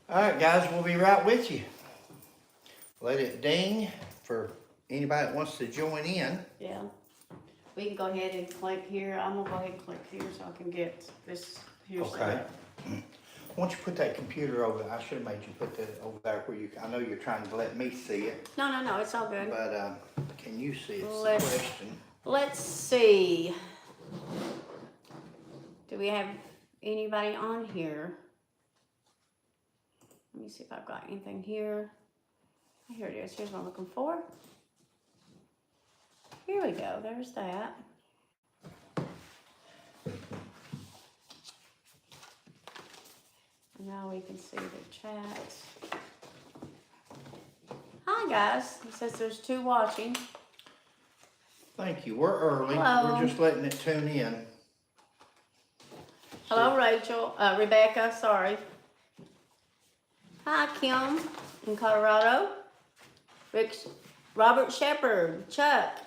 All right, guys, we'll be right with you. Let it ding for anybody that wants to join in. Yeah. We can go ahead and click here. I'm gonna go ahead and click here so I can get this here set Okay. up. Why don't you put that computer over? I should have made you put that over there where you. I know you're trying to let me see it, No, it's all good. but can you see it? It's the Let's- question. Let's see. Do we have anybody on here? Let me see if I've got anything here. Here it is. Here's what I'm looking for. Here we go. There's that. And now we can see the chats. Hi guys. It says there's 2 watching. Thank you. We're early. Hello. We're just letting it tune in. Hello, Rachel. Rebecca, sorry. Hi, Kim in Colorado. Robert Shepherd, Chuck.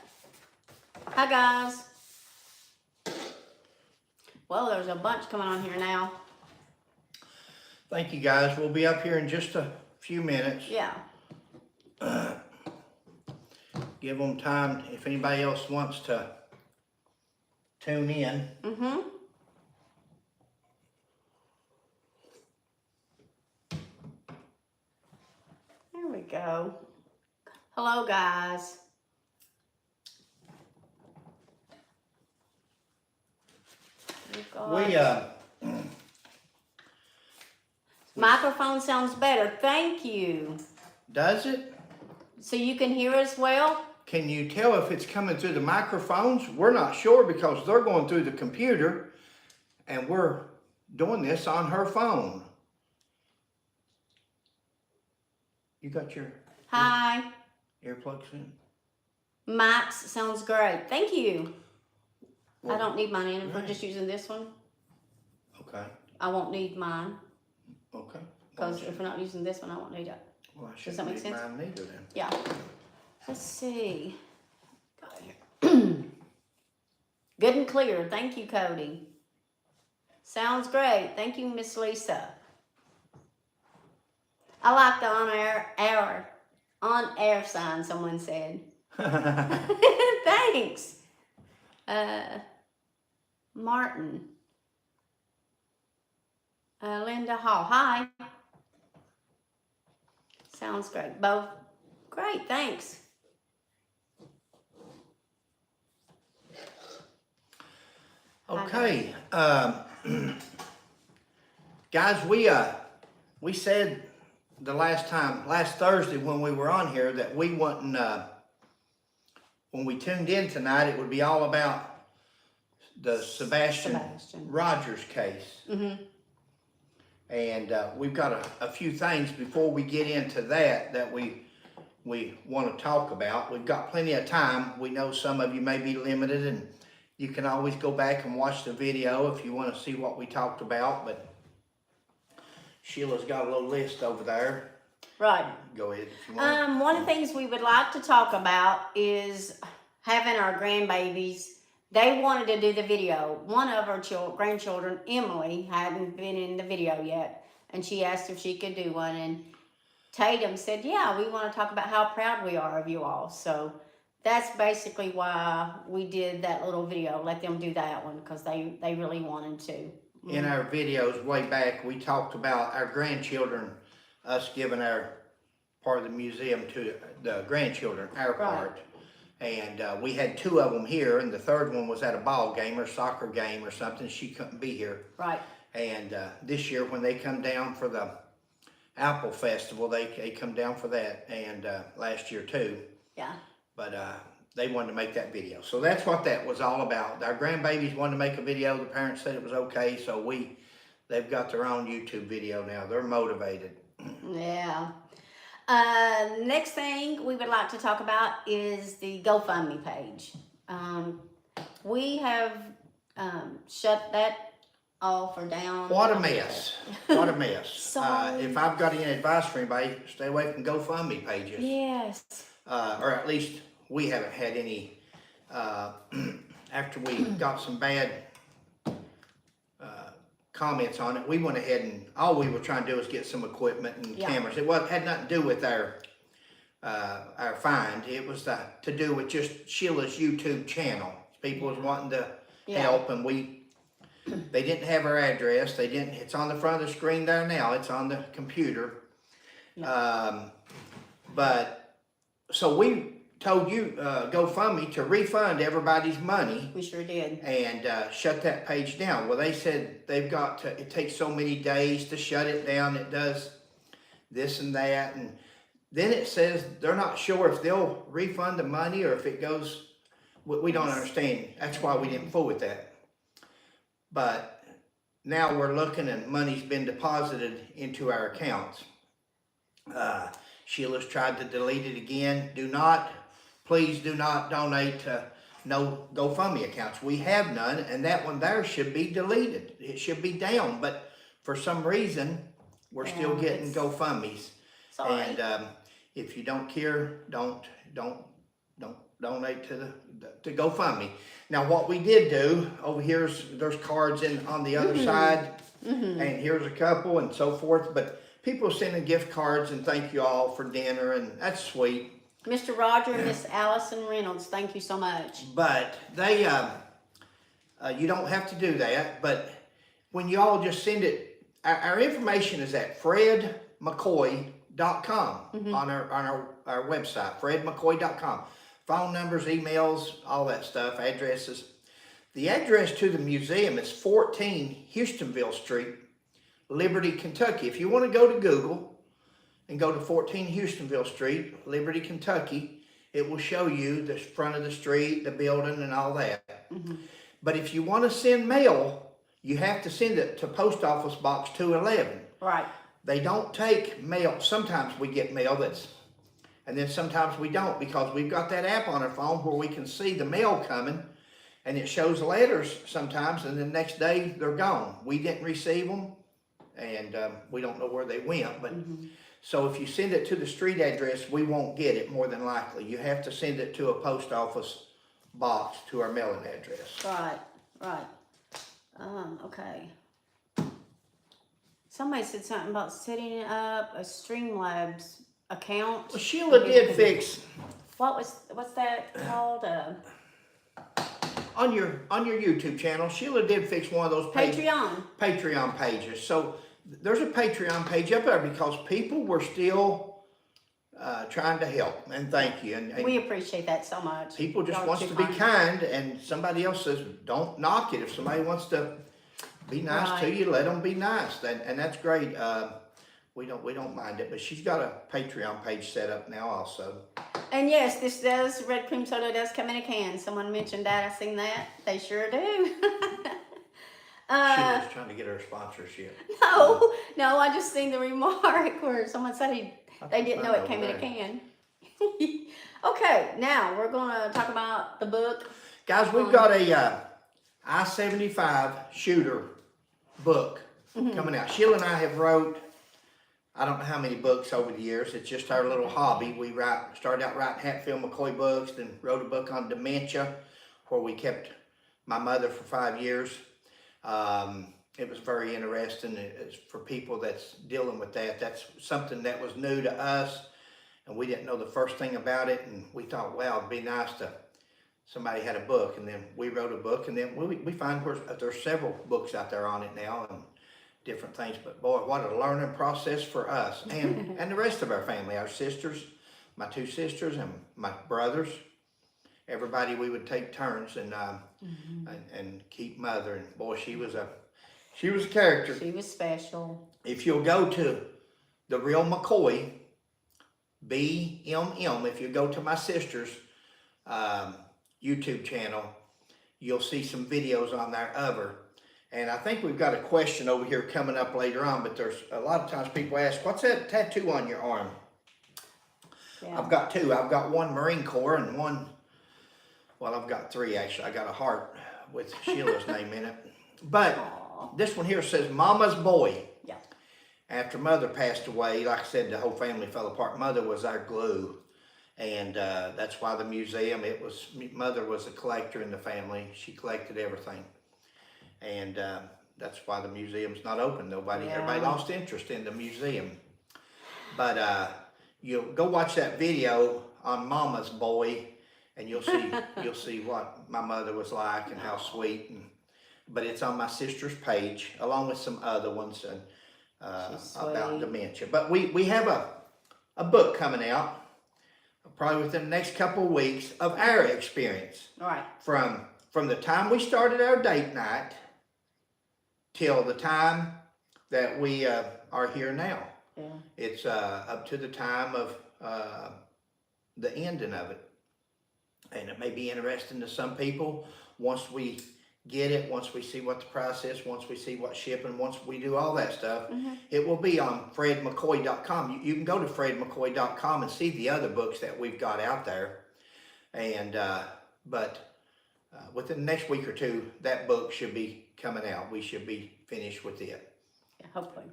Hi, guys. Well, there's a bunch coming on here now. Thank you, guys. We'll be up here in just a few minutes. Yeah. Give them time if anybody else wants to tune in. Mm-hmm. There we go. Hello, guys. We've got- Microphone sounds better. Thank you. Does it? So you can hear us well? Can you tell if it's coming through the microphones? We're not sure because they're going through the computer and we're doing this on her phone. You got your Hi. earplugs in? Mike's sounds great. Thank you. I Well, don't need mine in. If we're right. just using this one, Okay, I won't need mine. okay. Because if we're not using this one, I won't need it. Well, I Does shouldn't that make need sense? mine neither then. Yeah. Let's see. Got here. Good and clear. Thank you, Cody. Sounds great. Thank you, Miss Lisa. I like the on air sign, someone said. Thanks. Martin. Linda Hall. Hi. Sounds great. Both. Great. Thanks. Okay, guys, we said the last Thursday when we were on here that we wouldn't, when we tuned in tonight, it would be all about the Sebastian Rogers case. Mm-hmm. And we've got a few things before we get into that we want to talk about. We've got plenty of time. We know some of you may be limited, and you can always go back and watch the video if you want to see what we talked about. But Sheila's got a little list over there. Right. Go ahead if you want. One of the things we would like to talk about is having our grandbabies. They wanted to do the video. One of our grandchildren, Emily, hadn't been in the video yet, and she asked if she could do one. And Tatum said, "Yeah, we want to talk about how proud we are of you all." So that's basically why we did that little video. Let them do that one because they really wanted to. In our videos way back, we talked about our grandchildren, us giving our part of the museum to the grandchildren, our part. And we had 2 of them here, and the third one was at a ball game or soccer game or something. She couldn't be here. Right. And this year when they come down for the Apple Festival, they come down for that, and last year too. Yeah. But they wanted to make that video. So that's what that was all about. Our grandbabies wanted to make a video. The parents said it was okay, so they've got their own YouTube video now. They're motivated. Yeah. Next thing we would like to talk about is the GoFundMe page. We have shut that off or down. What a mess. What a mess. Sorry. If I've got any advice for anybody, stay away from GoFundMe pages. Yes. Or at least we haven't had any, after we got some bad comments on it. We went ahead and all we were trying to do was get some equipment and cameras. It had nothing to do with our find. It was to do with just Sheila's YouTube channel. People was wanting to help, and they didn't have our address. They didn't. It's on the front of the screen there now. It's on the computer. But so we told you GoFundMe to refund everybody's money. We sure did. And shut that page down. Well, they said they've got to. It takes so many days to shut it down. It does this and that, and then it says they're not sure if they'll refund the money or if it goes. We don't understand. That's why we didn't fool with that. But now we're looking and money's been deposited into our accounts. Sheila's tried to delete it again. Please do not donate to no GoFundMe accounts. We have none, and that one there should be deleted. It should be down, but for some reason, we're still getting GoFundMes. Sorry. And if you don't care, don't donate to GoFundMe. Now, what we did do over here is there's cards on the other side, and here's a couple and so forth. But people sending gift cards and thank you all for dinner, and that's sweet. Mr. Roger and Miss Allison Reynolds, thank you so much. But they, you don't have to do that. But when you all just send it, our information is at fredmccoy.com on our website, fredmccoy.com. Phone numbers, emails, all that stuff, addresses. The address to the museum is 14 Houstonville Street, Liberty, Kentucky. If you want to go to Google and go to 14 Houstonville Street, Liberty, Kentucky, it will show you the front of the street, the building, and all that. But if you want to send mail, you have to send it to Post Office Box 211. Right. They don't take mail. Sometimes we get mail and then sometimes we don't, because we've got that app on our phone where we can see the mail coming, and it shows letters sometimes, and the next day they're gone. We didn't receive them, and we don't know where they went. But so if you send it to the street address, we won't get it more than likely. You have to send it to a post office box to our mailing address. Right. Okay. Somebody said something about setting up a Streamlabs account. Well, Sheila did fix. What's that called? On your YouTube channel, Sheila did fix one of those Patreon pages. So there's a Patreon page up there because people were still trying to help, and thank you. And we appreciate that so much. People just want to be kind, and somebody else says don't knock it. If somebody wants to be nice to you, let them be nice, and that's great. We don't mind it, but she's got a Patreon page set up now also. And yes, red cream soda does come in a can. Someone mentioned that. I seen that. They sure do. She was trying to get her sponsorship. No, I just seen the remark where someone said they didn't know it came in a can. Okay, now we're gonna talk about the book. Guys, we've got a I-75 shooter book coming out. Sheila and I have wrote, I don't know how many books over the years. It's just our little hobby. We started out writing Hatfield McCoy books, then wrote a book on dementia, where we kept my mother for 5 years. It was very interesting. It's for people that's dealing with that. That's something that was new to us, and we didn't know the first thing about it. And we thought, well, it'd be nice to somebody had a book, and then we wrote a book, and then we find there's several books out there on it now and different things. But boy, what a learning process for us and the rest of our family, our sisters, my 2 sisters, and my brothers. Everybody, we would take turns and keep mother. And boy, she was a character. She was special. If you'll go to The Real McCoy, BMM, if you go to my sister's YouTube channel, you'll see some videos on there of her. And I think we've got a question over here coming up later on, but there's a lot of times people ask, what's that tattoo on your arm? Yeah. I've got 2. I've got one Marine Corps and one, well, I've got 3 actually. I got a heart with Sheila's name in it. But this one here says Mama's Boy. Yeah. After Mother passed away, like I said, the whole family fell apart. Mother was our glue. And that's why the museum, Mother was a collector in the family. She collected everything. And that's why the museum's not open. Everybody Yeah. lost interest in the museum. But you'll go watch that video on Mama's Boy, and you'll see what my mother was like and how sweet. But it's on my sister's page, along with some other ones and about dementia. But we have a book coming out, probably within the next couple of weeks, of our experience. Right. From the time we started our date night till the time that we are here now. Yeah. It's up to the time of the ending of it. And it may be interesting to some people once we get it, once we see what the price is, once we see what's shipping, once we do all that stuff. It will be on fredmccoy.com. You can go to fredmccoy.com and see the other books that we've got out there. And but within the next week or two, that book should be coming out. We should be finished with it. Yeah, hopefully.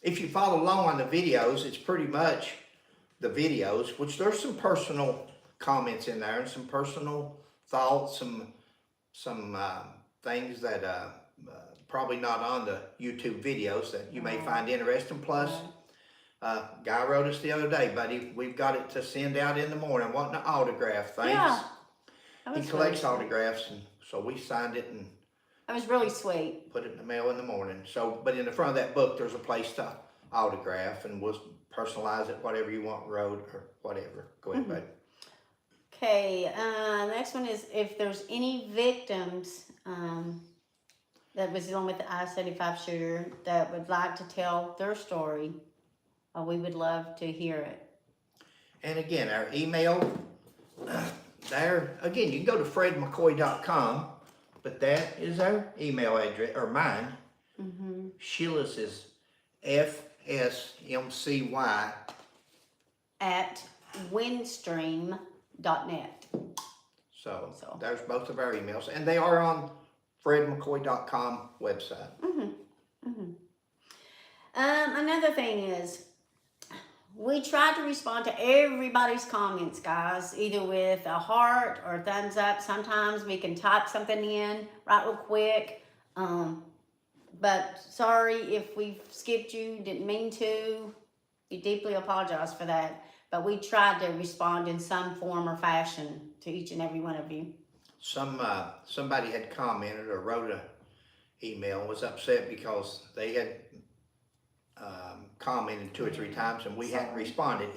If you follow along on the videos, it's pretty much the videos, which there's some personal comments in there and some personal thoughts, some things that probably not on the YouTube videos that you may find interesting. Plus, guy wrote us the other day, buddy, we've got it to send out in the morning, wanting an autograph. Thanks. Yeah. He collects autographs, and so we signed it and That was really sweet. put it in the mail in the morning. So, but in the front of that book, there's a place to autograph, and we'll personalize it, whatever you want, wrote or whatever. Go ahead, bud. Okay, next one is if there's any victims that was dealing with the I-75 shooter that would like to tell their story, we would love to hear it. And again, our email, there, again, you can go to fredmccoy.com, but that is our email address, or mine. Sheila's is FSMCY at windstream.net. So there's both of our emails, and they are on fredmccoy.com website. Another thing is, we try to respond to everybody's comments, guys, either with a heart or a thumbs up. Sometimes we can type something in right real quick. But sorry if we've skipped you, didn't mean to. We deeply apologize for that. But we tried to respond in some form or fashion to each and every one of you. Somebody had commented or wrote an email and was upset because they had commented 2 or 3 times and we hadn't responded.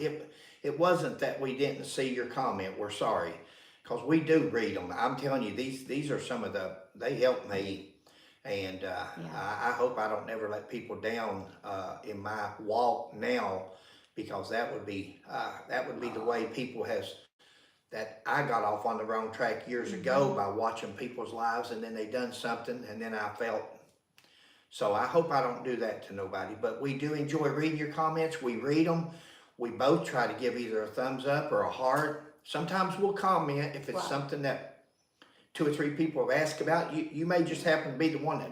It wasn't that we didn't see your comment. We're sorry, because we do read them. I'm telling you, these are some of they help me, and I hope I don't never let people down in my walk now, because that would be the way people that I got off on the wrong track years ago by watching people's lives, and then they done something and then I felt. So I hope I don't do that to nobody, but we do enjoy reading your comments. We read them. We both try to give either a thumbs up or a heart. Sometimes we'll comment if it's something that 2 or 3 people have asked about. You may just happen to be the one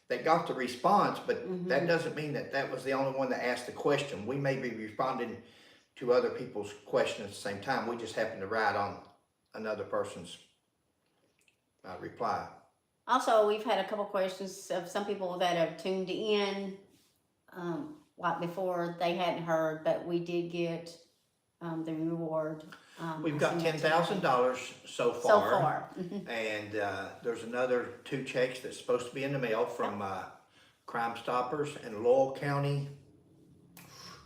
that got the response, but that doesn't mean that was the only one that asked the question. We may be responding to other people's questions at the same time. We just happen to write on another person's reply. Also, we've had a couple questions of some people that have tuned in like before they hadn't heard, but we did get the reward. We've got $10,000 so far. And there's another 2 checks that's supposed to be in the mail from Crime Stoppers and Laurel County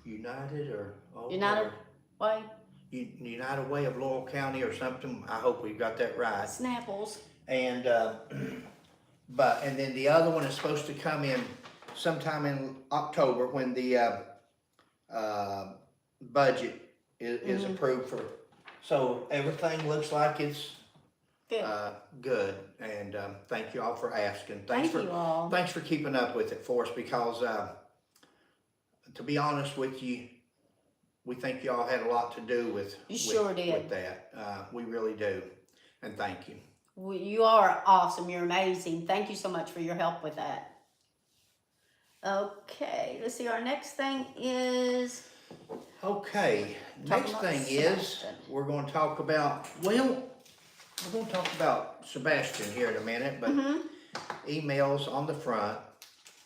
United United Way? United Way of Laurel County or something. I hope we've got that right. Snapples. And and then the other one is supposed to come in sometime in October when the budget is approved for. So everything looks like it's good. And thank you all for asking. Thank you all. Thanks for keeping up with it for us, because to be honest with you, we think y'all had a lot to do with that. We really do. And thank you. Well, you are awesome. You're amazing. Thank you so much for your help with that. Okay, let's see. Our next thing is... Okay, next thing is we're going to talk about, we're going to talk about Sebastian here in a minute, but emails on the front.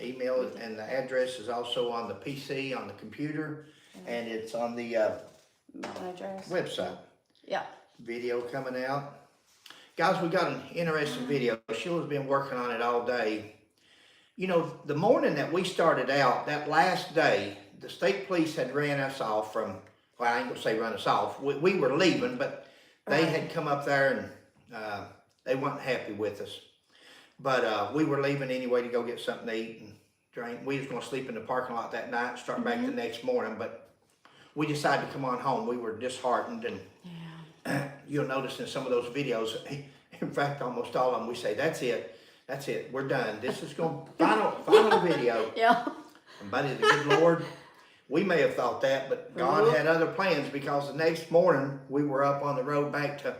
Email, and the address is also on the PC, on the computer, and it's on the Address. website. Yeah. Video coming out. Guys, we got an interesting video. Sheila's been working on it all day. You know, the morning that we started out, that last day, the state police had ran us off from, well, I ain't gonna say run us off. We were leaving, but they had come up there and they weren't happy with us. But we were leaving anyway to go get something to eat and drink. We was gonna sleep in the parking lot that night and start back the next morning, but we decided to come on home. We were disheartened, and you'll notice in some of those videos, in fact, almost all of them, we say, that's it, we're done. This is going final video. Yeah. And buddy, the good Lord, we may have thought that, but God had other plans, because the next morning we were up on the road back to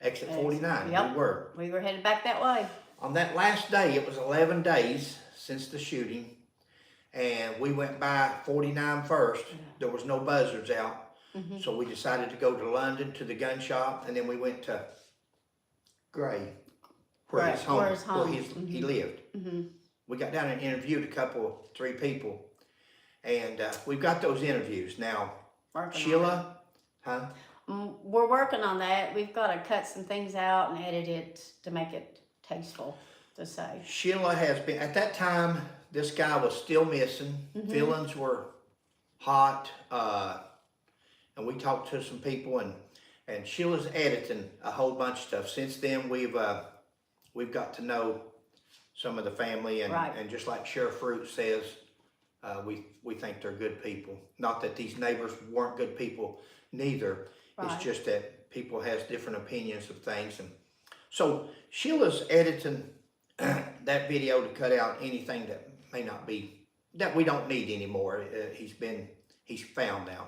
exit 49. Yep. We were headed back that way. On that last day, it was 11 days since the shooting, and we went by 49 first. There was no buzzards out. So we decided to go to London to the gun shop, and then we went to Gray, where he lived. We got down and interviewed three people, and we've got those interviews now. Sheila, we're working on that. We've got to cut some things out and edit it to make it tasteful to say. Sheila has been, at that time, this guy was still missing. Feelings were hot. And we talked to some people, and Sheila's editing a whole bunch of stuff. Since then, we've got to know some of the family, and just like Sheriff Root says, we think they're good people. Not that these neighbors weren't good people, neither. It's just that people has different opinions of things, and so Sheila's editing that video to cut out anything that may not be, that we don't need anymore. He's found now.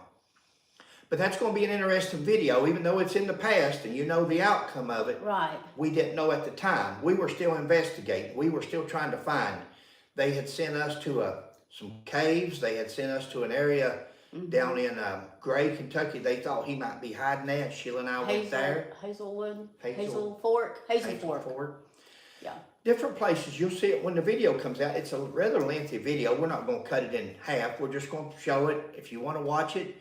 But that's going to be an interesting video, even though it's in the past and you know the outcome of it. Right. We didn't know at the time. We were still investigating. We were still trying to find. They had sent us to some caves. They had sent us to an area down in Gray, Kentucky. They thought he might be hiding at. Sheila and I went there. Hazel Fork. Yeah. Different places. You'll see it when the video comes out. It's a rather lengthy video. We're not going to cut it in half. We're just going to show it. If you want to watch it,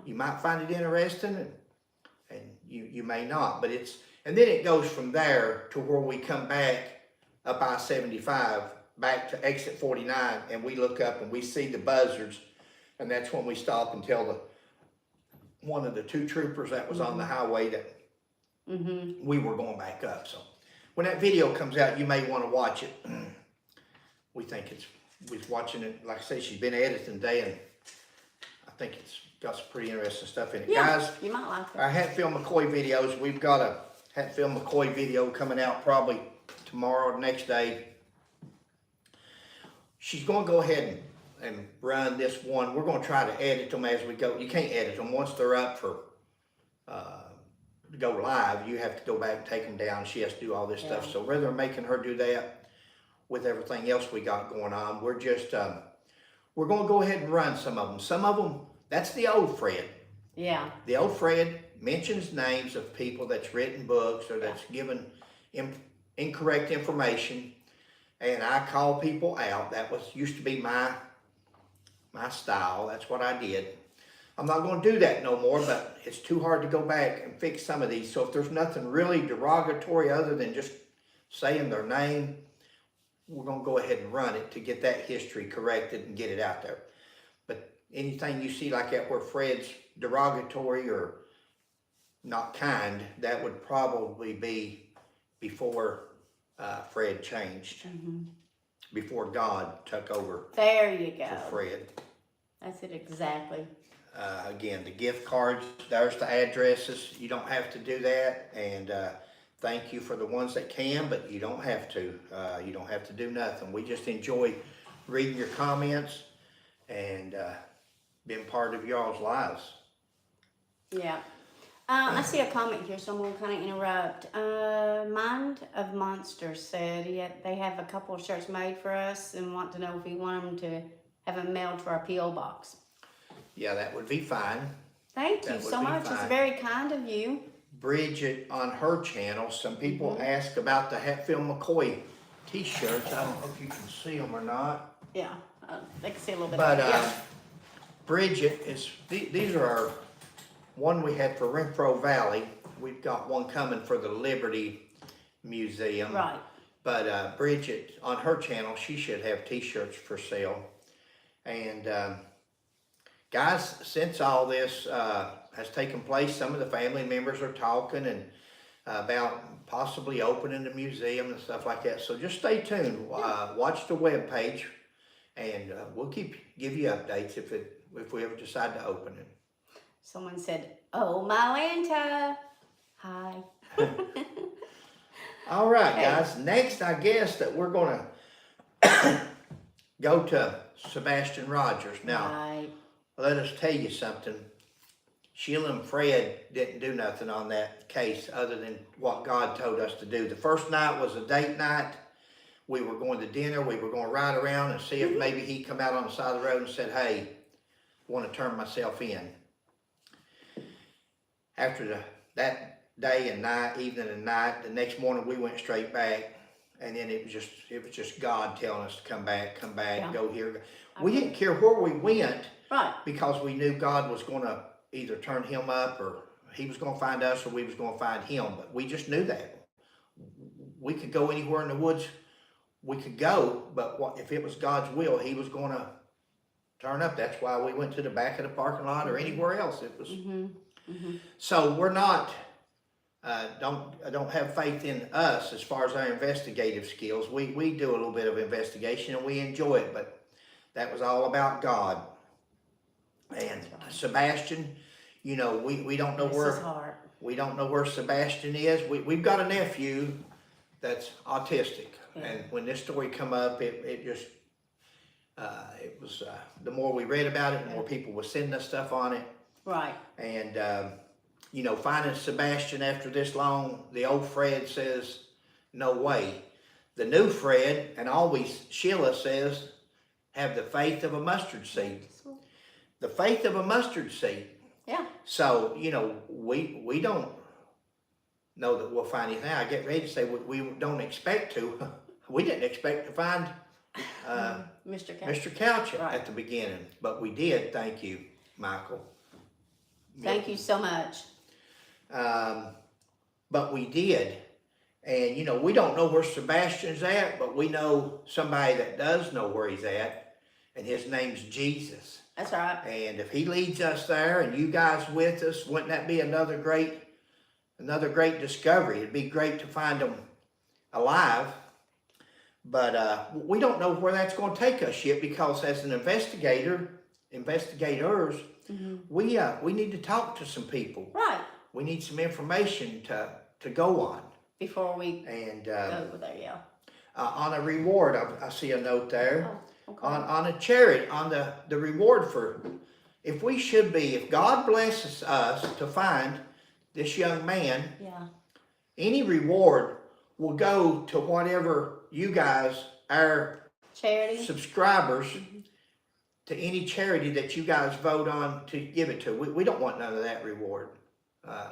you might find it interesting, and you may not. But and then it goes from there to where we come back up I-75, back to exit 49, and we look up and we see the buzzards, and that's when we stop and tell one of the two troopers that was on the highway that we were going back up. So when that video comes out, you may want to watch it. We think we're watching it, like I say, she's been editing today, and I think it's got some pretty interesting stuff in it. Yeah, guys, you might like it. Our Hatfield McCoy videos, we've got a Hatfield McCoy video coming out probably tomorrow or next day. She's going to go ahead and run this one. We're going to try to edit them as we go. You can't edit them once they're up for to go live. You have to go back and take them down. She has to do all this stuff. So rather than making her do that with everything else we got going on, we're just we're going to go ahead and run some of them. Some of them, that's the old Fred. Yeah. The old Fred mentions names of people that's written books or that's given incorrect information, and I call people out. That used to be my style. That's what I did. I'm not going to do that no more, but it's too hard to go back and fix some of these. So if there's nothing really derogatory other than just saying their name, we're going to go ahead and run it to get that history corrected and get it out there. But anything you see like that where Fred's derogatory or not kind, that would probably be before Fred changed. Before God took over. There you go. For Fred. That's it exactly. Again, the gift cards, there's the addresses. You don't have to do that. And thank you for the ones that can, but you don't have to. You don't have to do nothing. We just enjoy reading your comments and being part of y'all's lives. Yeah. I see a comment here, so I'm going to kind of interrupt. Mind of Monsters said they have a couple of shirts made for us and want to know if we want them to have them mailed to our P.O. box. Yeah, that would be fine. Thank you so much. It's very kind of you. Bridget, on her channel, some people ask about the Hatfield McCoy t-shirts. I don't know if you can see them or not. Yeah, they can see a little bit. But of it. Yeah. Bridget is, these are our, one we had for Renfro Valley. We've got one coming for the Liberty Museum. Right. But Bridget, on her channel, she should have t-shirts for sale. And guys, since all this has taken place, some of the family members are talking and about possibly opening the museum and stuff like that. So just stay tuned. Watch the webpage, and we'll give you updates if we ever decide to open it. Someone said, "Oh, my Lanta." Hi. All right, Okay. guys. Next, I guess that we're gonna go to Sebastian Rogers. Now, Right. let us tell you something. Sheila and Fred didn't do nothing on that case other than what God told us to do. The first night was a date night. We were going to dinner. We were going to ride around and see if maybe he'd come out on the side of the road and said, "Hey, I want to turn myself in." After that day and night, evening and night, the next morning we went straight back, and then it was just God telling us to come back, Yeah. go here. We didn't care where we went, Right. because we knew God was going to either turn him up, or he was going to find us, or we was going to find him. But we just knew that we could go anywhere in the woods. We could go, but if it was God's will, he was going to turn up. That's why we went to the back of the parking lot or anywhere else. It was. So we're not. Don't have faith in us as far as our investigative skills. We do a little bit of investigation and we enjoy it, but that was all about God. And Sebastian, you know, we don't know we don't know where Sebastian is. We've got a nephew that's autistic, and when this story come up, it just it was the more we read about it, the more people were sending us stuff on it. Right. And you know, finding Sebastian after this long, the old Fred says, "No way." The new Fred, and always Sheila says, have the faith of a mustard seed. The faith of a mustard seed. Yeah. So, you know, we don't know that we'll find anything. I get ready to say we don't expect to. We didn't expect to find Mr. Couch. Mr. Couch Right. at the beginning, but we did. Thank you, Michael. Thank you so much. But we did. And, you know, we don't know where Sebastian's at, but we know somebody that does know where he's at, and his name's Jesus. That's right. And if he leads us there and you guys with us, wouldn't that be another great discovery? It'd be great to find them alive. But we don't know where that's going to take us yet, because as an investigators, we need to talk to some people. Right. We need some information to go on. Before we And go over there, yeah. on a reward, I see a note there. Oh, okay. On a charity, on the reward for, if God blesses us to find this young man, Yeah. any reward will go to whatever you guys, our Charity. subscribers, to any charity that you guys vote on to give it to. We don't want none of that reward.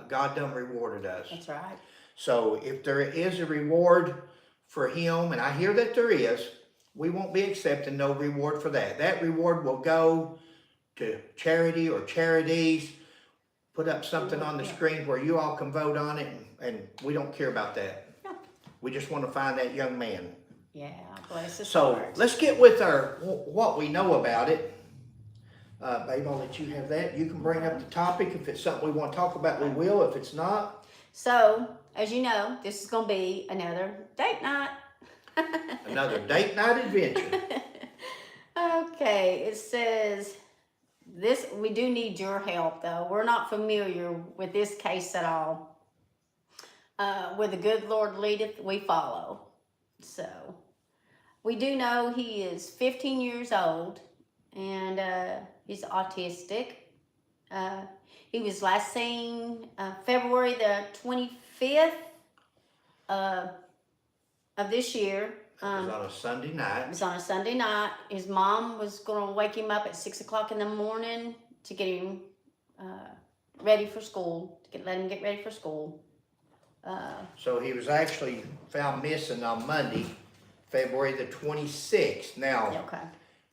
God done rewarded us. That's right. So if there is a reward for him, and I hear that there is, we won't be accepting no reward for that. That reward will go to charity or charities. Put up something on the screen where you all can vote on it, and we don't care about that. Yeah. We just want to find that young man. Yeah, bless his So heart. let's get with what we know about it. Babe, I'll let you have that. You can bring up the topic. If it's something we want to talk about, we will. If it's not. So, as you know, this is going to be another date night. Another date night adventure. Okay, it says this. We do need your help, though. We're not familiar with this case at all. Where the good Lord leadeth, we follow. So, we do know he is 15 years old, and he's autistic. He was last seen February the 25th of this year. It was on a Sunday night. It was on a Sunday night. His mom was going to wake him up at 6 o'clock in the morning to get him ready for school, let him get ready for school. So he was actually found missing on Monday, February the 26th. Now, Okay.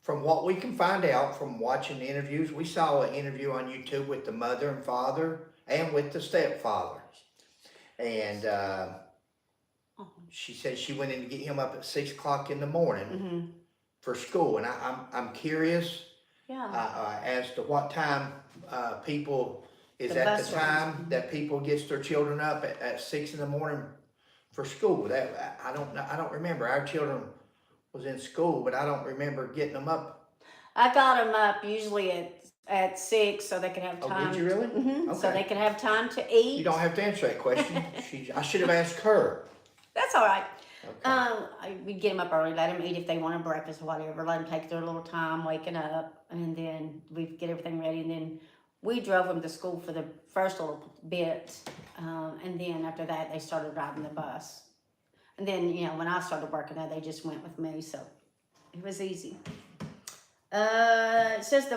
from what we can find out from watching the interviews, we saw an interview on YouTube with the mother and father and with the stepfather. And she said she went in to get him up at 6 o'clock in the morning for school. And I'm curious as to what time people, is The at bus the time that people gets their children up at 6 in the morning for school. That I don't remember. Our children was in school, but I don't remember getting them up. I got them up usually at 6 so they could have time. Oh, did you really? Okay. Okay. So they could have time to eat. You don't have to answer that question. I should have asked her. That's all right. Okay. We'd get them up early, let them eat if they wanted breakfast or whatever, let them take their little time waking up, and then we'd get everything ready, and then we drove them to school for the first little bit, and then after that they started riding the bus. And then, when I started working there, they just went with me, so it was easy. It says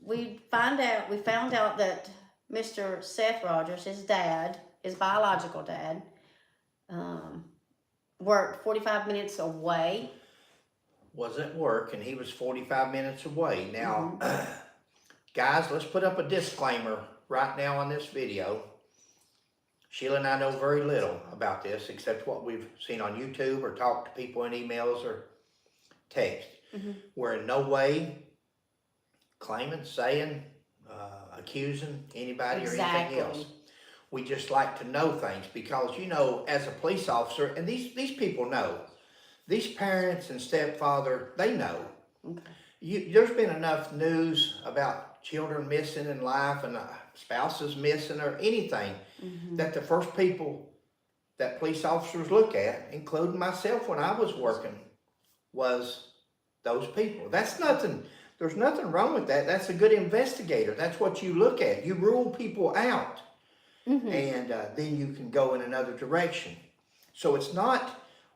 we found out that Mr. Seth Rogers, his dad, his biological dad, worked 45 minutes away. Was at work, and he was 45 minutes away. Now, guys, let's put up a disclaimer right now on this video. Sheila and I know very little about this, except what we've seen on YouTube or talked to people in emails or text. We're in no way claiming, saying, accusing anybody or anything else. We just like to know things because, as a police officer, and these people know, these parents and stepfather, they know. Okay. There's been enough news about children missing in life and spouses missing or anything that the first people that police officers look at, including myself when I was working, was those people. That's nothing. There's nothing wrong with that. That's a good investigator. That's what you look at. You rule people out. And then you can go in another direction. So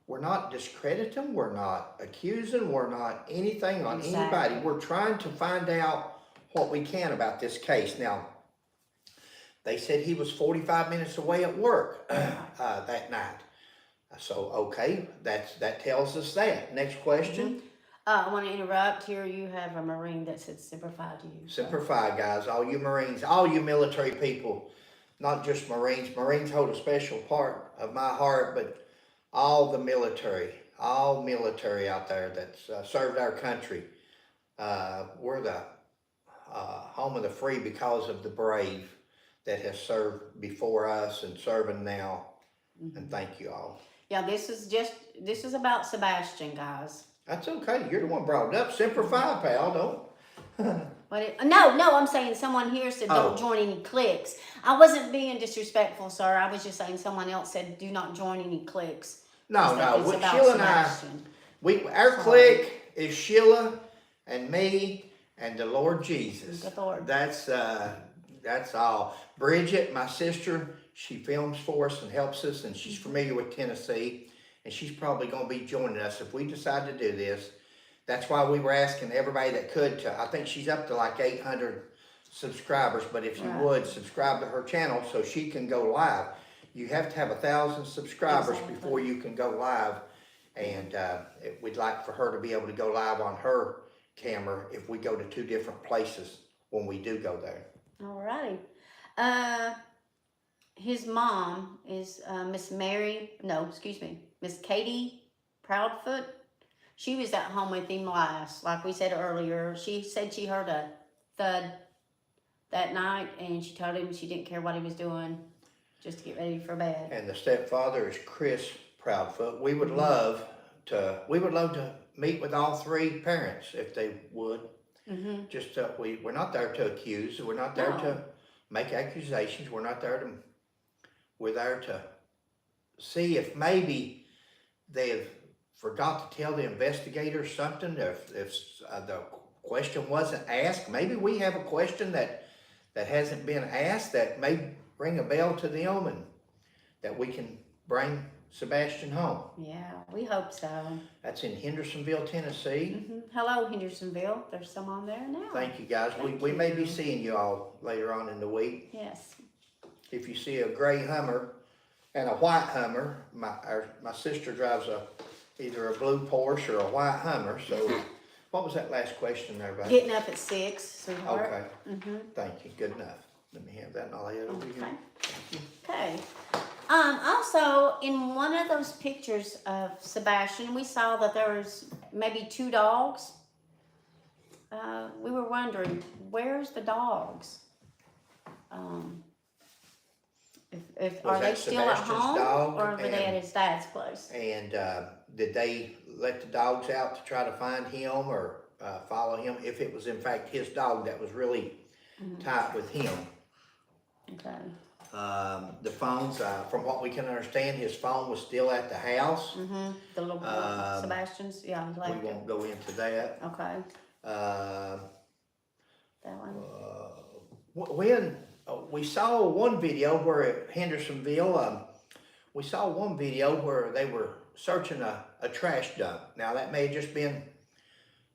we're not discrediting, we're not accusing, we're not anything on anybody. We're trying to find out what we can about this case. Now, they said he was 45 minutes away at work that night. So, okay, that tells us that. Next question. I want to interrupt here. You have a Marine that said Semper Fi to you. Semper Fi, guys. All you Marines, all you military people, not just Marines. Marines hold a special part of my heart, but all the military, all military out there that's served our country. We're the home of the free because of the brave that has served before us and serving now. And thank you all. Yeah, this is about Sebastian, guys. That's okay. You're the one brought it up. Semper Fi, pal. Don't. No, I'm saying someone here said don't join any cliques. I wasn't being disrespectful, sir. I was just saying someone else said do not join any cliques. No. Sheila and I, our clique is Sheila and me and the Lord Jesus. The Lord. That's all. Bridget, my sister, she films for us and helps us, and she's familiar with Tennessee, and she's probably going to be joining us if we decide to do this. That's why we were asking everybody that could to, I think she's up to like 800 subscribers, but if you would, subscribe to her channel so she can go live. You have to have 1,000 subscribers before you can go live, and we'd like for her to be able to go live on her camera if we go to 2 different places when we do go there. All righty. His mom is Miss Katie Proudfoot. She was at home with him last, like we said earlier. She said she heard a thud that night, and she told him she didn't care what he was doing, just to get ready for bed. And the stepfather is Chris Proudfoot. We would love to meet with all 3 parents if they would. Just we're not there to accuse. We're not there to make accusations. We're there to see if maybe they've forgot to tell the investigators something. If the question wasn't asked, maybe we have a question that hasn't been asked that may ring a bell to them, and that we can bring Sebastian home. Yeah, we hope so. That's in Hendersonville, Tennessee. Hello, Hendersonville. There's some on there now. Thank you, guys. We may be seeing you all later on in the week. Yes. If you see a gray Hummer and a white Hummer, my sister drives a either a blue Porsche or a white Hummer. So, what was that last question there, buddy? Getting up at 6, sweetheart. Okay. Thank you. Good enough. Let me have that and I'll lay it over here. Okay. Also, in one of those pictures of Sebastian, we saw that there was maybe 2 dogs. We were wondering, where's the dogs? If Was are they that still at Sebastian's home, dog? or were they at his dad's place? And did they let the dogs out to try to find him or follow him? If it was in fact his dog that was really tight with him. Okay. The phones, from what we can understand, his phone was still at the house. The little Sebastian's, yeah, he We left it. won't go into that. Okay, Uh, that one. when we saw one video where at Hendersonville, we saw one video where they were searching a trash dump. Now that may have just been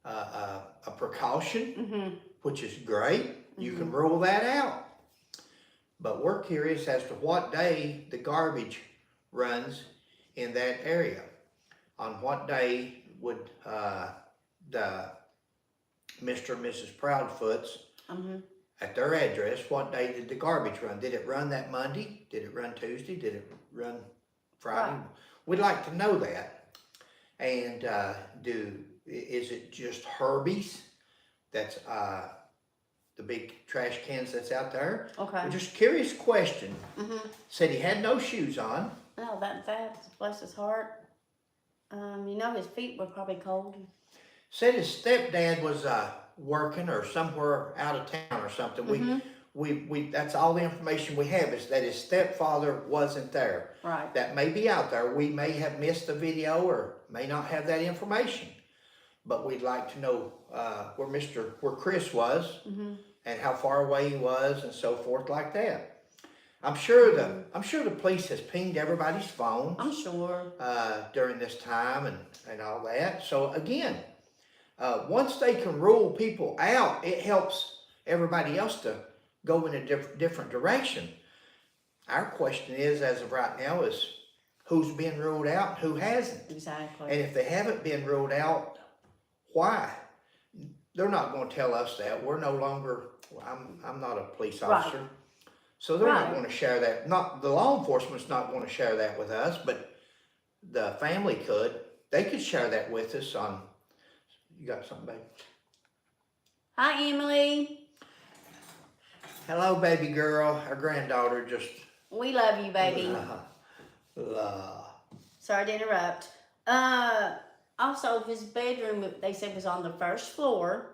a precaution, which is great. You can rule that out. But we're curious as to what day the garbage runs in that area. On what day would the Mr. and Mrs. Proudfoot's at their address, what day did the garbage run? Did it run that Monday? Did it run Tuesday? Did it run Friday? Right. We'd like to know that. And is it just Herbie's? That's the big trash cans that's out there. Okay. Just curious question. Said he had no shoes on. No, that bless his heart. You know his feet were probably cold. Said his stepdad was working or somewhere out of town or something. We that's all the information we have is that his stepfather wasn't there. Right. That may be out there. We may have missed the video or may not have that information. But we'd like to know where Chris was and how far away he was and so forth like that. I'm sure the police has pinged everybody's phones. I'm sure. During this time and all that. So again, once they can rule people out, it helps everybody else to go in a different direction. Our question is, as of right now, is who's been ruled out and who hasn't. Exactly. And if they haven't been ruled out, why? They're not going to tell us that. We're no longer, I'm not a police officer. Right. So they're not going to share that. Not the law enforcement's not going to share that with us, but the family could. They could share that with us on. You got something, babe? Hi, Emily. Hello, baby girl. Our granddaughter just. We love you, baby. Sorry to interrupt. Also, his bedroom, they said, was on the first floor.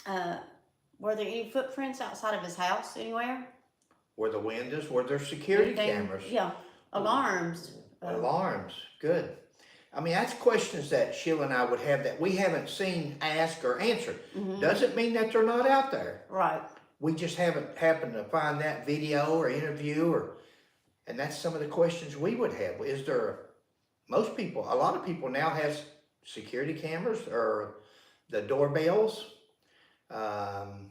Were there any footprints outside of his house anywhere? Were the windows? Were there security cameras? Yeah, alarms. Alarms. Good. I mean, that's questions that Sheila and I would have that we haven't seen asked or answered. Doesn't mean that they're not out there. Right. We just haven't happened to find that video or interview and that's some of the questions we would have. Is there, a lot of people now has security cameras or the doorbells. And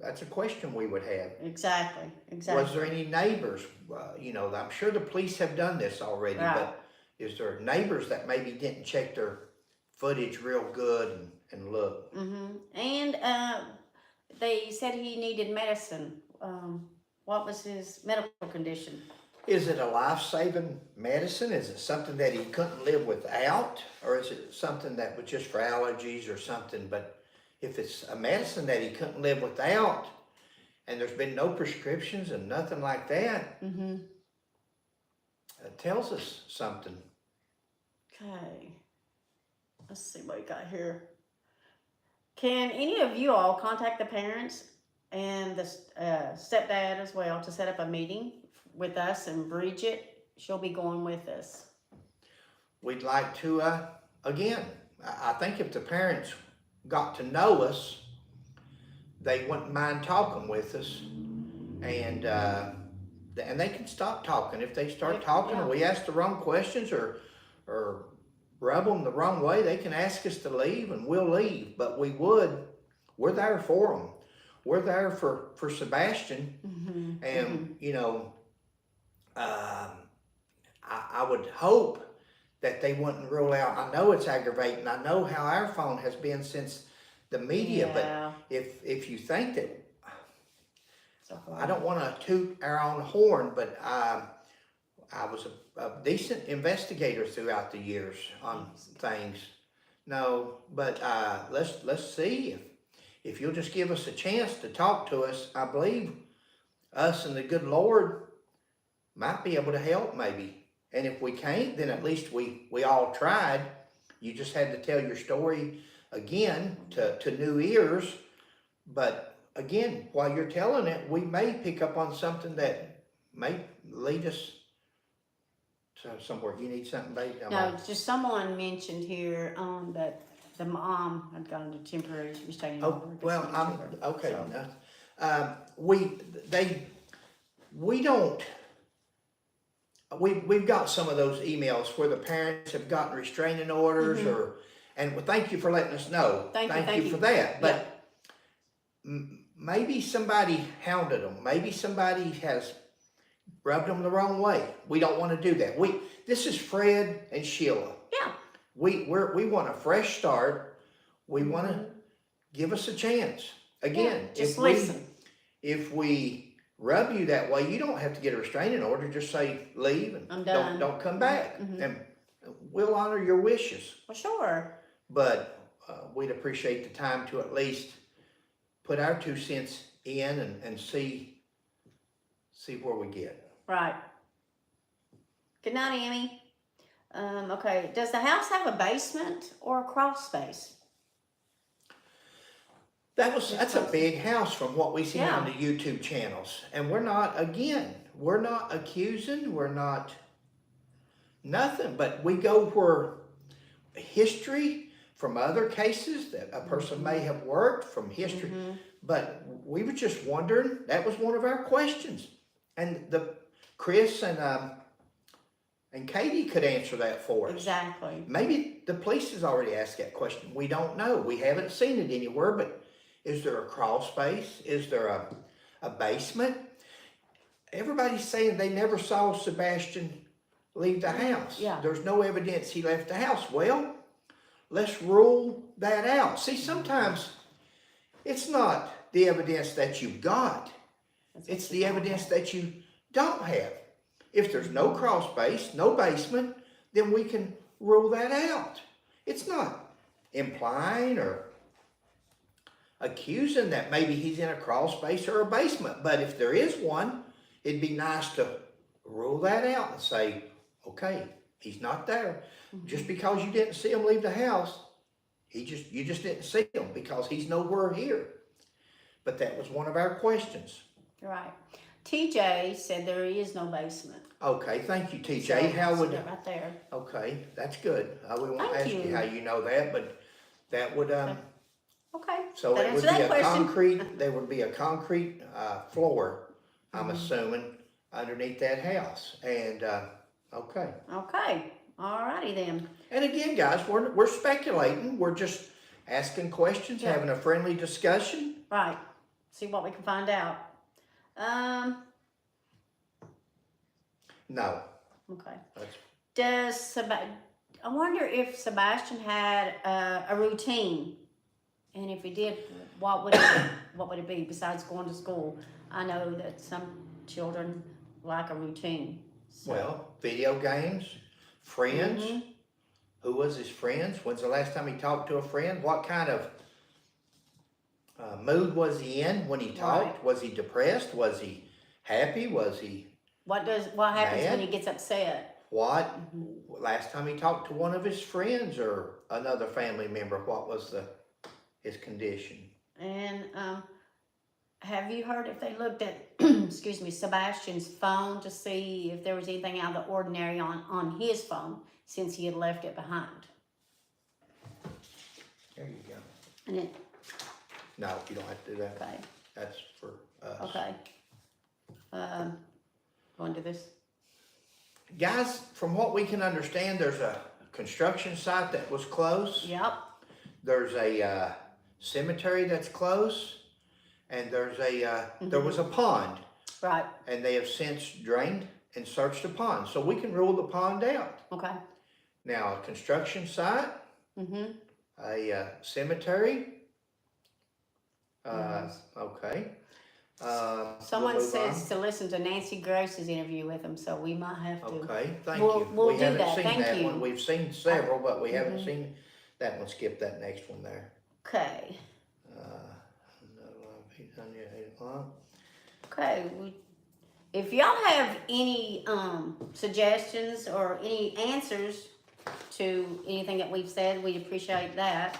that's a question we would have. Exactly. Was there any neighbors? I'm sure the police have done this already, but is there neighbors that maybe didn't check their footage real good and look? And they said he needed medicine. What was his medical condition? Is it a life-saving medicine? Is it something that he couldn't live without? Or is it something that was just for allergies or something? But if it's a medicine that he couldn't live without, and there's been no prescriptions and nothing like that, it tells us something. Okay. Let's see what we got here. Can any of you all contact the parents and the stepdad as well to set up a meeting with us and Bridget? She'll be going with us. We'd like to, again, I think if the parents got to know us, they wouldn't mind talking with us, and they can stop talking if they start talking and we ask the wrong questions or rub them the wrong way. They can ask us to leave and we'll leave, but we're there for them. We're there for Sebastian, and I would hope that they wouldn't rule out. I know it's aggravating. I know how our phone has been since the media, Yeah. but if you think that, So I don't want to toot our own horn, but I was a decent investigator throughout the years on things. No, but let's see if you'll just give us a chance to talk to us. I believe us and the good Lord might be able to help maybe. And if we can't, then at least we all tried. You just had to tell your story again to new ears. But again, while you're telling it, we may pick up on something that may lead us to somewhere. You need something, baby? No, just someone mentioned here that the mom had gone into temporary restraining order. Oh, well, against I'm, children. okay. So, We don't, we've got some of those emails where the parents have gotten restraining orders and well, thank you for letting us know. Thank you for that. But maybe somebody hounded them. Maybe somebody has rubbed them the wrong way. We don't want to do that. This is Fred and Sheila. Yeah. We want a fresh start. We want to give us a chance. Again, just listen. If we rub you that way, you don't have to get a restraining order. Just say leave and I'm done. don't come back, and we'll honor your wishes. For sure. But we'd appreciate the time to at least put our 2 cents in and see where we get. Right. Good night, Amy. Okay. Does the house have a basement or a crawl space? That's a big house from what we see on the YouTube channels. And we're not accusing, we're not nothing, but we go where history from other cases that a person may have worked from history. But we were just wondering, that was one of our questions. And Chris and Katie could answer that for us. Exactly. Maybe the police has already asked that question. We don't know. We haven't seen it anywhere, but is there a crawl space? Is there a basement? Everybody's saying they never saw Sebastian leave the house. Yeah. There's no evidence he left the house. Well, let's rule that out. See, sometimes it's not the evidence that you've got. It's the evidence that you don't have. If there's no crawl space, no basement, then we can rule that out. It's not implying or accusing that maybe he's in a crawl space or a basement. But if there is one, it'd be nice to rule that out and say, okay, he's not there. Just because you didn't see him leave the house, you just didn't see him because he's nowhere here. But that was one of our questions. Right. TJ said there is no basement. Okay, thank you, TJ. So, How would right there? Okay, that's good. We won't Thank ask you you. how you know that, but that would Okay. so that it would answered be that a question. concrete. There would be a concrete floor. I'm assuming underneath that house. And okay. Okay. Alrighty then. And again, guys, we're speculating. We're just asking questions, having a friendly discussion. Right. See what we can find out. No. Okay. That's, I wonder if Sebastian had a routine, and if he did, what would it be besides going to school? I know that some children like a routine. So. well, video games, friends. Who was his friends? When's the last time he talked to a friend? What kind of mood was he in when he talked? Right. Was he depressed? Was he happy? Was he What happens mad? when he gets upset? what? Last time he talked to one of his friends or another family member, what was his condition? And have you heard if they looked at excuse me, Sebastian's phone to see if there was anything out of the ordinary on his phone since he had left it behind? There you go. And it No, you don't have to do that. okay. That's for us. Okay. Going to this. Guys, from what we can understand, there's a construction site that was close. Yep. There's a cemetery that's close. And there's there was a pond. Right. And they have since drained and searched the pond. So we can rule the pond out. Okay. Now, a construction site, Mm-hmm. a cemetery. Yes. Okay. Someone we'll move says on. to listen to Nancy Grace's interview with him, so we might have to. Okay, thank We'll- you. we'll We do haven't that. seen Thank that you. one. We've seen several, but we haven't Mhm. seen that one. Skip that next one there. Okay. No, he's done yet, 8 o'clock. Okay. If y'all have any suggestions or any answers to anything that we've said, we'd appreciate that.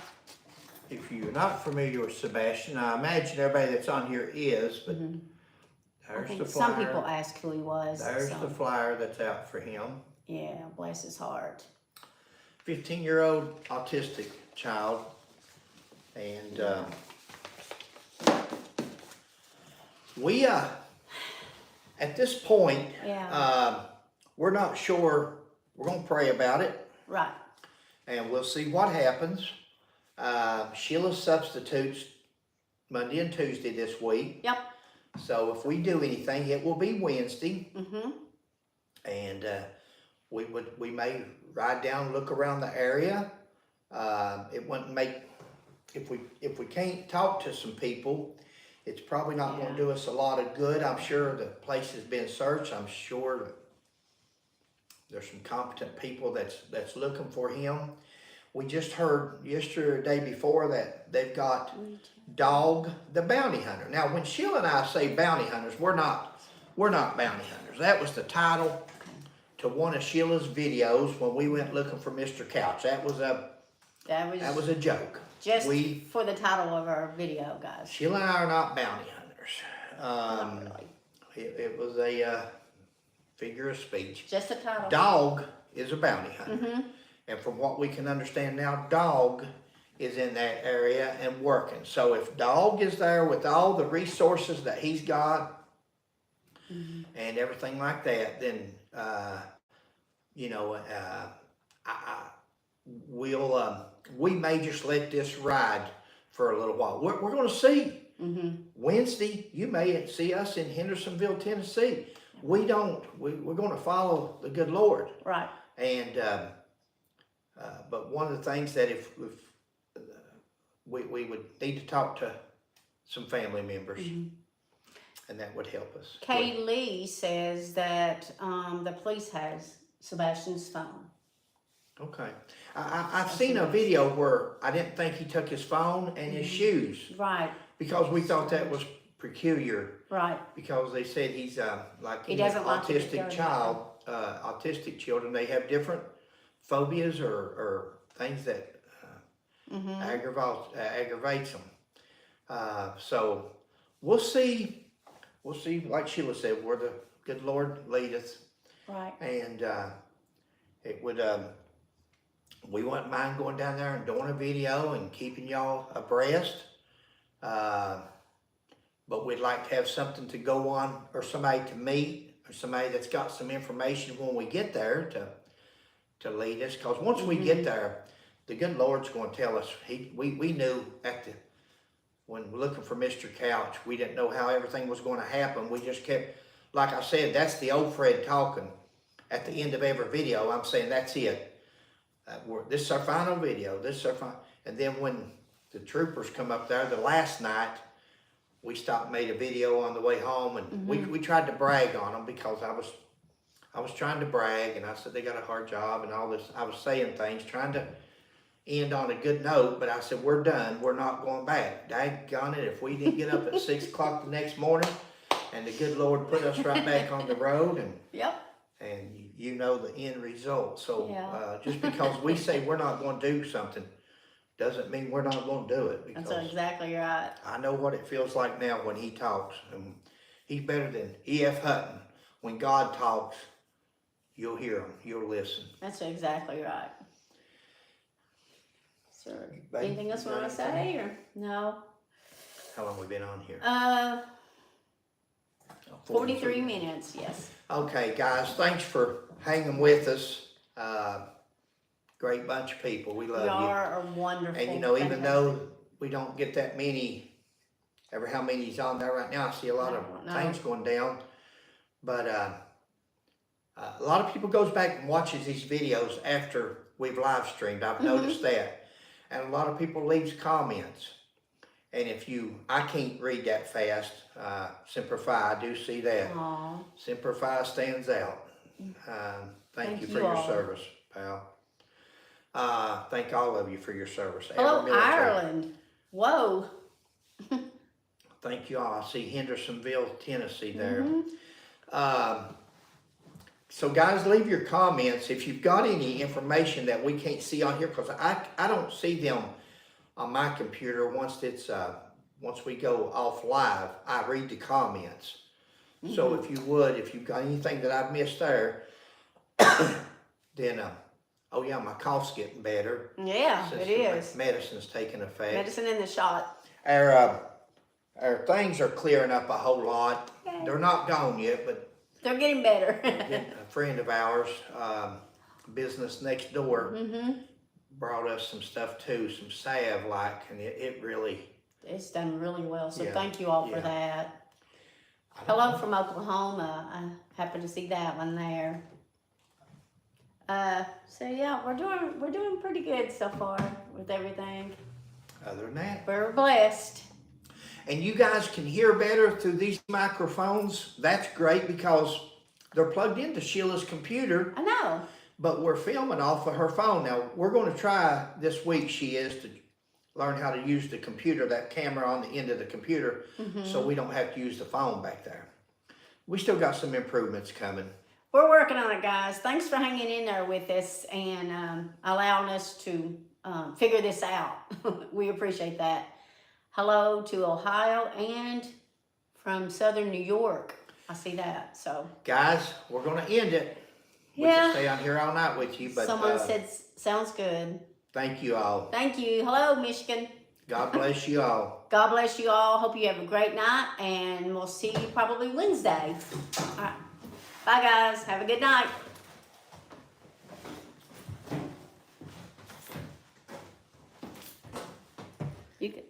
If you're not familiar with Sebastian, I imagine everybody that's on here is, but Mhm. I there's think the some people flyer. asked who he was. There's so, the flyer that's out for him. Yeah, bless his heart. 15-year-old autistic child. And we, at this point, Yeah. we're not sure. We're going to pray about it. Right. And we'll see what happens. Sheila substitutes Monday and Tuesday this week. Yep. So if we do anything, it will be Wednesday. Mm-hmm. And we may ride down, look around the area. It wouldn't make, if we can't talk to some people, it's probably not going to do us a lot of good. I'm sure the place has been searched. I'm sure that there's some competent people that's looking for him. We just heard yesterday or the day before that they've got Dog the Bounty Hunter. Now, when Sheila and I say bounty hunters, we're not bounty hunters. That was the title to one of Sheila's videos when we went looking for Mr. Couch. That was a joke. Just for the title of our video, guys. Sheila and I are not bounty hunters. Not really. It was a figure of speech. Just a title. Dog is a bounty hunter. Mm-hmm. And from what we can understand now, Dog is in that area and working. So if Dog is there with all the resources that he's got and everything like that, then, we may just let this ride for a little while. We're going to see. Mm-hmm. Wednesday, you may see us in Hendersonville, Tennessee. We don't. We're going to follow the good Lord. Right. And but one of the things that if we would need to talk to some family members, and that would help us. Kay Lee says that the police has Sebastian's phone. Okay, I've seen a video where I didn't think he took his phone and his shoes. Right. Because we thought that was peculiar. Right. Because they said he's like he doesn't like autistic child. Autistic children, they have different phobias or things that aggravates them. So we'll see. We'll see. Like Sheila said, where the good Lord leadeth. Right. And it would. We wouldn't mind going down there and doing a video and keeping y'all abreast. But we'd like to have something to go on, or somebody to meet, or somebody that's got some information when we get there to lead us. Because once we get there, the good Lord's going to tell us. We knew when looking for Mr. Couch, we didn't know how everything was going to happen. We just kept, like I said, that's the old Fred talking. At the end of every video, I'm saying that's it. This is our final video. This is our final. And then when the troopers come up there, the last night, we stopped and made a video on the way home, and we tried to brag on them because I was trying to brag, and I said they got a hard job and all this. I was saying things, trying to end on a good note, but I said, we're done. We're not going back. Daggone it, if we didn't get up at 6 o'clock the next morning, and the good Lord put us right back on the road, and you know the end result. So just because we say we're not going to do something doesn't mean we're not going to do it. Because that's exactly right. I know what it feels like now when he talks. And he's better than E.F. Hutton. When God talks, you'll hear him. You'll listen. That's exactly right. So, anything else you want to say, or no? How long have we been on here? 43 minutes, yes. Okay, guys, thanks for hanging with us. Great bunch of people. We love you. You are a wonderful. And even though we don't get that many, ever how many's on there right now, I see a lot of things going down. But a lot of people goes back and watches these videos after we've live streamed. I've noticed that. And a lot of people leave comments. And I can't read that fast. Simplify, I do see that. Aw. Simplify stands out. Thank you for you your all. service, pal. Thank all of you for your service. Hello, Every military. Ireland. Whoa. Thank you all. I see Hendersonville, Tennessee there. Mm-hmm. So guys, leave your comments if you've got any information that we can't see on here, because I don't see them on my computer. Once we go off live, I read the comments. So if you've got anything that I've missed there, then oh yeah, my cough's getting better. Yeah, Since it the is. medicine's taking effect. Medicine in the shot. Our things are clearing up a whole lot. Yay. They're not gone yet, but They're getting better. a friend of ours, business next door, brought us some stuff too, some salve and it really. It's done really well, so Yeah, thank you all for yeah. that. I don't Hello know. from Oklahoma. I happen to see that one there. So yeah, we're doing pretty good so far with everything. Other than that. We're blessed. And you guys can hear better through these microphones. That's great because they're plugged into Sheila's computer, I know. but we're filming off of her phone. Now, we're going to try this week, to learn how to use the computer, that camera on the end of the computer, so we don't have to use the phone back there. We still got some improvements coming. We're working on it, guys. Thanks for hanging in there with us and allowing us to figure this out. We appreciate that. Hello to Ohio and from Southern New York. I see that. So Guys, we're going to end it. We Yeah. can stay on here all night with you, but someone said sounds good. thank you all. Thank you. Hello, Michigan. God bless you all. God bless you all. Hope you have a great night, and we'll see you probably Wednesday. All right. Bye, guys. Have a good night. You could.